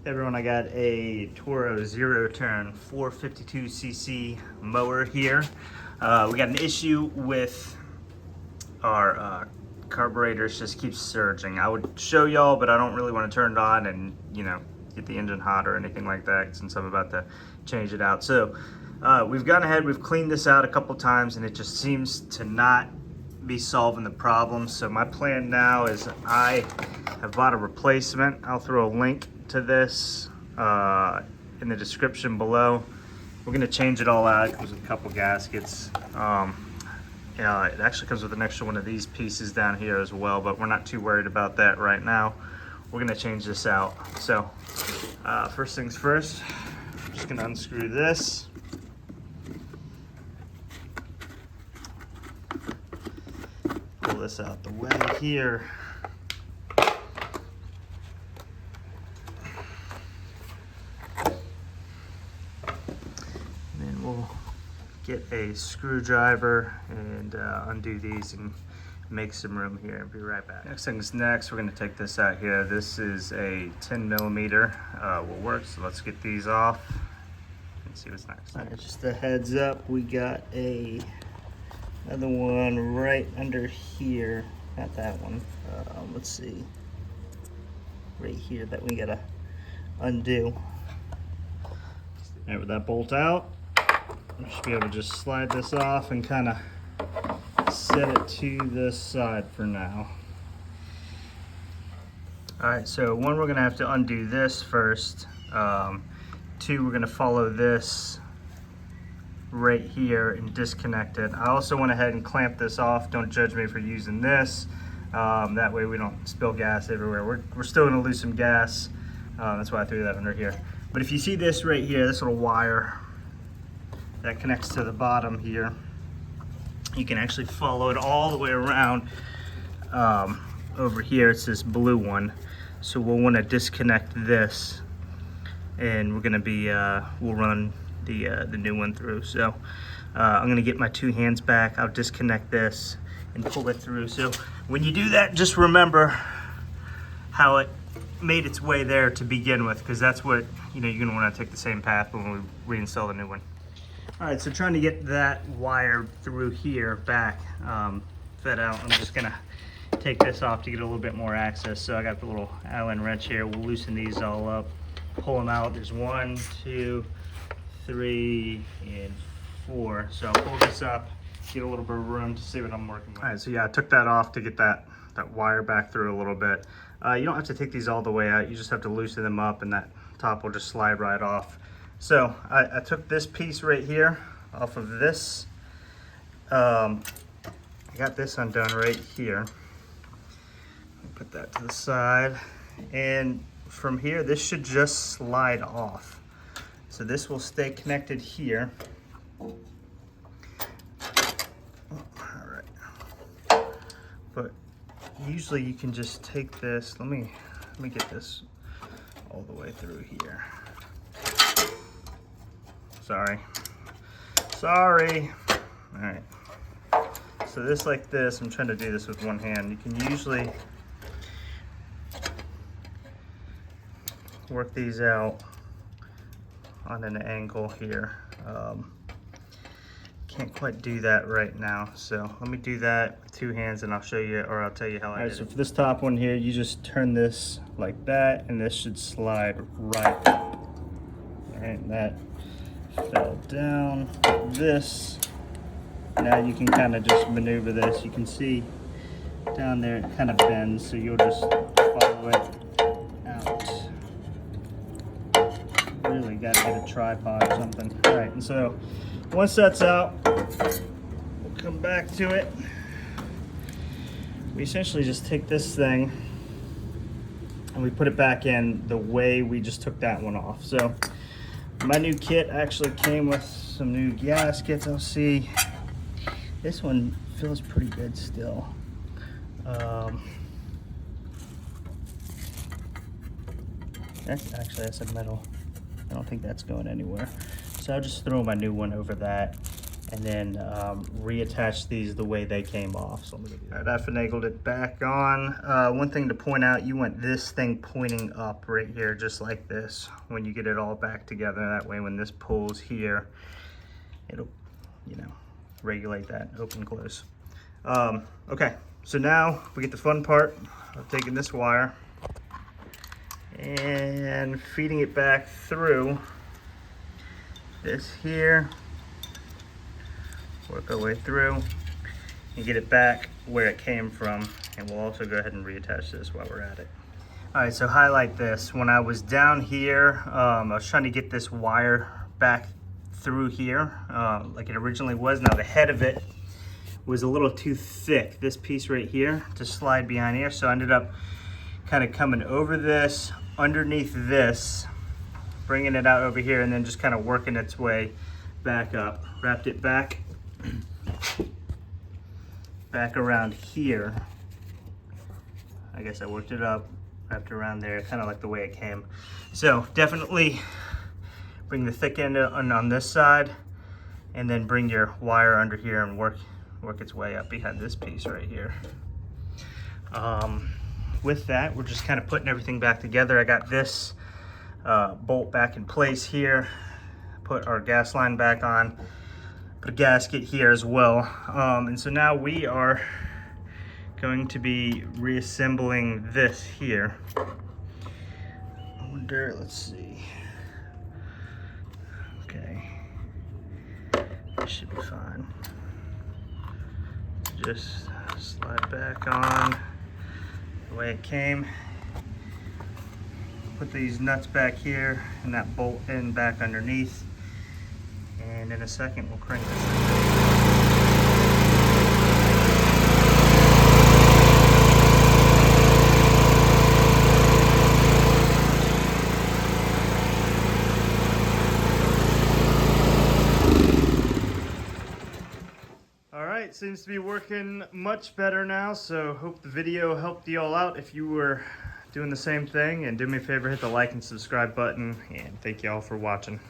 Everyone, I got a Toro zero turn 452cc mower here. We got an issue with our carburetors, just keeps surging. I would show y'all, but I don't really want to turn it on and, you know, get the engine hot or anything like that since I'm about to change it out. So we've gone ahead, we've cleaned this out a couple times and it just seems to not be solving the problem. So my plan now is I have bought a replacement. I'll throw a link to this in the description below. We're gonna change it all out. It comes with a couple gaskets. Yeah, it actually comes with an extra one of these pieces down here as well, but we're not too worried about that right now. We're gonna change this out. So first things first, I'm just gonna unscrew this. Pull this out the way here. We'll get a screwdriver and undo these and make some room here. I'll be right back. Next thing's next, we're gonna take this out here. This is a 10 millimeter will work, so let's get these off and see what's next. All right, just a heads up, we got another one right under here. Not that one. Let's see. Right here that we gotta undo. All right, with that bolt out, I should be able to just slide this off and kind of set it to this side for now. All right, so one, we're gonna have to undo this first. Two, we're gonna follow this right here and disconnect it. I also went ahead and clamped this off. Don't judge me for using this. That way we don't spill gas everywhere. We're still gonna lose some gas. That's why I threw that under here. But if you see this right here, this little wire that connects to the bottom here, you can actually follow it all the way around. Over here it's this blue one, so we'll want to disconnect this, and we're going to be we'll run the new one through. So I'm going to get my two hands back, I'll disconnect this and pull it through. So when you do that, just remember how it made its way there to begin with, because that's what, you know, you're going to want to take the same path when we reinstall the new one. All right, so trying to get that wire through here back fed out, I'm just gonna take this off to get a little bit more access. So I got the little Allen wrench here. We'll loosen these all up, pull them out. There's 1, 2, 3, and 4. So I'll pull this up, get a little bit of room to see what I'm working with. All right, so yeah, I took that off to get that wire back through a little bit. You don't have to take these all the way out. You just have to loosen them up and that top will just slide right off. So I took this piece right here off of this. I got this undone right here. Put that to the side. And from here, this should just slide off. So this will stay connected here. All right. But usually you can just take this. Let me get this all the way through here. Sorry. All right. So this like this, I'm trying to do this with one hand. You can usually work these out on an angle here. Can't quite do that right now. So let me do that with two hands and I'll show you, or I'll tell you how I did it. So for this top one here, you just turn this like that and this should slide right up. All right, that fell down. This, now you can kind of just maneuver this. You can see down there it kind of bends, so you'll just follow it out. Really got to get a tripod or something. All right, and so once that's out, we'll come back to it. We essentially just take this thing and we put it back in the way we just took that one off. So my new kit actually came with some new gaskets. I'll see. This one feels pretty good still. That's a metal. I don't think that's going anywhere. So I'll just throw my new one over that. and then reattach these the way they came off. So I'm gonna do that. All right, I finagled it back on. One thing to point out, you want this thing pointing up right here, just like this, when you get it all back together. That way when this pulls here, it'll, you know, regulate that open close. Okay, so now we get the fun part of taking this wire and feeding it back through this here. Work our way through and get it back where it came from, and we'll also go ahead and reattach this while we're at it. All right, so highlight this. When I was down here, I was trying to get this wire back through here like it originally was. Now the head of it was a little too thick, this piece right here, to slide behind here, so I ended up kind of coming over this, underneath this, bringing it out over here, and then just kind of working its way back up. Wrapped it back around here. I guess I worked it up, wrapped it around there, kind of like the way it came. So definitely bring the thick end on this side, and then bring your wire under here and work its way up behind this piece right here. With that, we're just kind of putting everything back together. I got this bolt back in place here, put our gas line back on, put a gasket here as well. And so now we are going to be reassembling this here. I wonder, let's see. Okay, this should be fine. Just slide back on the way it came. Put these nuts back here and that bolt in back underneath. And in a second, we'll crank this thing. All right, seems to be working much better now, so hope the video helped you all out if you were doing the same thing. And do me a favor, hit the like and subscribe button, and thank you all for watching.